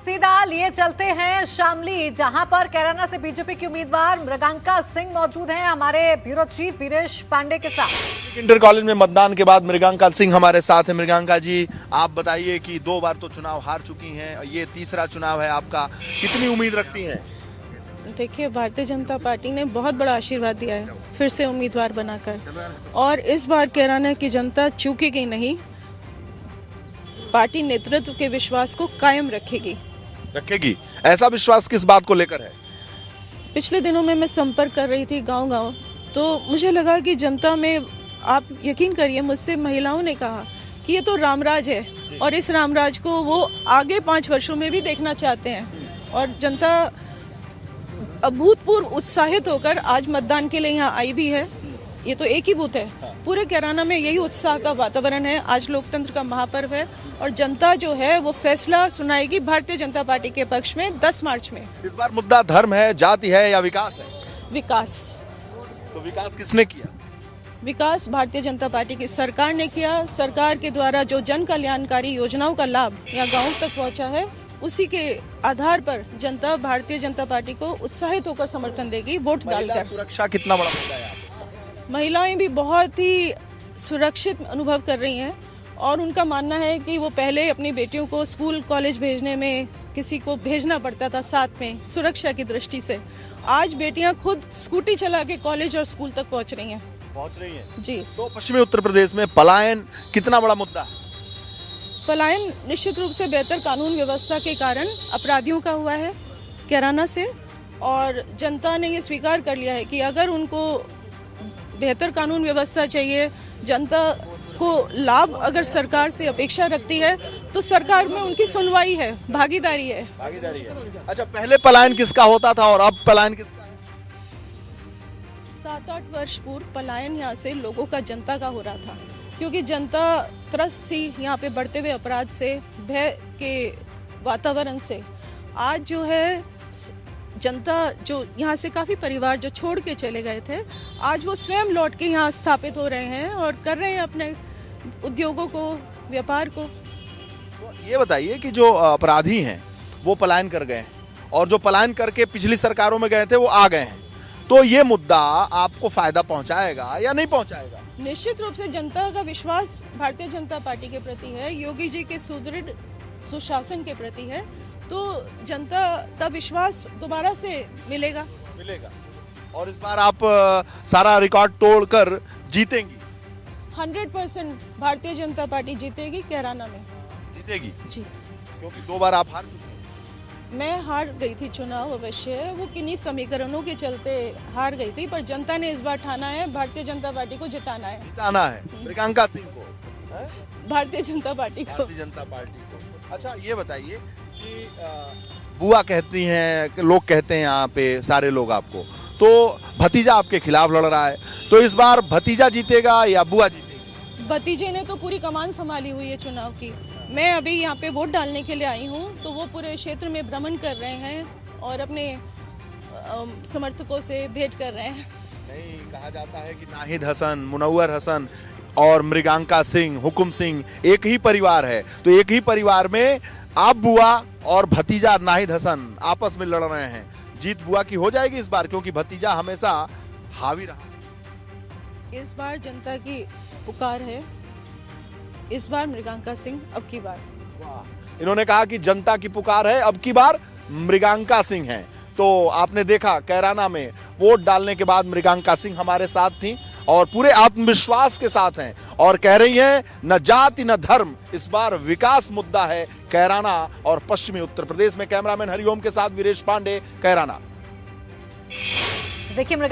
सीधा लिए चलते हैं शामली, जहां पर कैराना से बीजेपी की उम्मीदवार मृगांका सिंह मौजूद हैं हमारे ब्यूरो चीफ वीरेश पांडे के साथ। इंटर कॉलेज में मतदान के बाद मृगांका सिंह हमारे साथ है। मृगांका जी, आप बताइए कि 2 बार तो चुनाव हार चुकी हैं, ये तीसरा चुनाव है आपका, कितनी उम्मीद रखती हैं? देखिए, भारतीय जनता पार्टी ने बहुत बड़ा आशीर्वाद दिया है फिर से उम्मीदवार बनाकर, और इस बार कैराना की जनता चूकेगी नहीं, पार्टी नेतृत्व के विश्वास को कायम रखेगी। ऐसा विश्वास किस बात को लेकर है? पिछले दिनों में मैं संपर्क कर रही थी गांव-गांव, तो मुझे लगा कि जनता में, आप यकीन करिए, मुझसे महिलाओं ने कहा कि ये तो रामराज है और इस रामराज को वो आगे 5 वर्षों में भी देखना चाहते हैं। और जनता अभूतपूर्व उत्साहित होकर आज मतदान के लिए यहाँ आई भी है। ये तो एक ही बूथ है, पूरे कैराना में यही उत्साह का वातावरण है। आज लोकतंत्र का महापर्व है और जनता जो है वो फैसला सुनाएगी भारतीय जनता पार्टी के पक्ष में 10 मार्च में। इस बार मुद्दा धर्म है, जाति है या विकास है? विकास। तो विकास किसने किया? विकास भारतीय जनता पार्टी की सरकार ने किया। सरकार के द्वारा जो जन कल्याणकारी योजनाओं का लाभ यहाँ गाँव तक पहुँचा है, उसी के आधार पर जनता भारतीय जनता पार्टी को उत्साहित होकर समर्थन देगी वोट डालकर। सुरक्षा कितना बड़ा मुद्दा है? महिलाएं भी बहुत ही सुरक्षित अनुभव कर रही हैं और उनका मानना है कि वो पहले अपनी बेटियों को स्कूल कॉलेज भेजने में किसी को भेजना पड़ता था साथ में सुरक्षा की दृष्टि से, आज बेटियां खुद स्कूटी चला के कॉलेज और स्कूल तक पहुंच रही हैं जी। तो पश्चिमी उत्तर प्रदेश में पलायन कितना बड़ा मुद्दा है? पलायन निश्चित रूप से बेहतर कानून व्यवस्था के कारण अपराधियों का हुआ है कैराना से, और जनता ने ये स्वीकार कर लिया है कि अगर उनको बेहतर कानून व्यवस्था चाहिए, जनता को लाभ अगर सरकार से अपेक्षा रखती है, तो सरकार में उनकी सुनवाई है, भागीदारी है। अच्छा, पहले पलायन किसका होता था और अब पलायन किसका है? 7-8 वर्ष पूर्व पलायन यहाँ से लोगों का, जनता का हो रहा था, क्योंकि जनता त्रस्त थी यहाँ पे बढ़ते हुए अपराध से, भय के वातावरण से। आज जो है जनता, जो यहाँ से काफ़ी परिवार जो छोड़ के चले गए थे, आज वो स्वयं लौट के यहाँ स्थापित हो रहे हैं और कर रहे हैं अपने उद्योगों को, व्यापार को। तो ये बताइए कि जो अपराधी हैं वो पलायन कर गए हैं और जो पलायन करके पिछली सरकारों में गए थे वो आ गए हैं, तो ये मुद्दा आपको फायदा पहुंचाएगा या नहीं पहुंचाएगा? निश्चित रूप से जनता का विश्वास भारतीय जनता पार्टी के प्रति है, योगी जी के सुदृढ़ सुशासन के प्रति है, तो जनता का विश्वास दोबारा से मिलेगा। और इस बार आप सारा रिकॉर्ड तोड़कर जीतेंगी? 100% भारतीय जनता पार्टी जीतेगी, कैराना में जीतेगी जी, क्योंकि 2 बार आप हार चुकी हैं। मैं हार गई थी चुनाव, अवश्य वो किन्हीं समीकरणों के चलते हार गई थी, पर जनता ने इस बार ठाना है भारतीय जनता पार्टी को जिताना है मृगांका सिंह को, भारतीय जनता पार्टी को। अच्छा, ये बताइए कि बुआ कहती हैं, लोग कहते हैं यहाँ पे सारे लोग आपको, तो भतीजा आपके खिलाफ लड़ रहा है, तो इस बार भतीजा जीतेगा या बुआ जीतेगी? भतीजे ने तो पूरी कमान संभाली हुई है चुनाव की। मैं अभी यहाँ पे वोट डालने के लिए आई हूँ, तो वो पूरे क्षेत्र में भ्रमण कर रहे हैं और अपने समर्थकों से भेंट कर रहे हैं। नहीं, कहा जाता है कि नाहिद हसन, मुनव्वर हसन और मृगांका सिंह, हुकुम सिंह एक ही परिवार है, तो एक ही परिवार में आप बुआ और भतीजा नाहिद हसन आपस में लड़ रहे हैं। जीत बुआ की हो जाएगी इस बार, क्योंकि भतीजा हमेशा हावी रहा। इस बार जनता की पुकार है, इस बार मृगांका सिंह अब की बार। इन्होंने कहा कि जनता की पुकार है, अब की बार मृगांका सिंह है। तो आपने देखा कैराना में वोट डालने के बाद मृगांका सिंह हमारे साथ थी और पूरे आत्मविश्वास के साथ हैं और कह रही हैं न जाति न धर्म, इस बार विकास मुद्दा है कैराना और पश्चिमी उत्तर प्रदेश में। कैमरामैन हरिओम के साथ वीरेश पांडे, कैराना। देखिए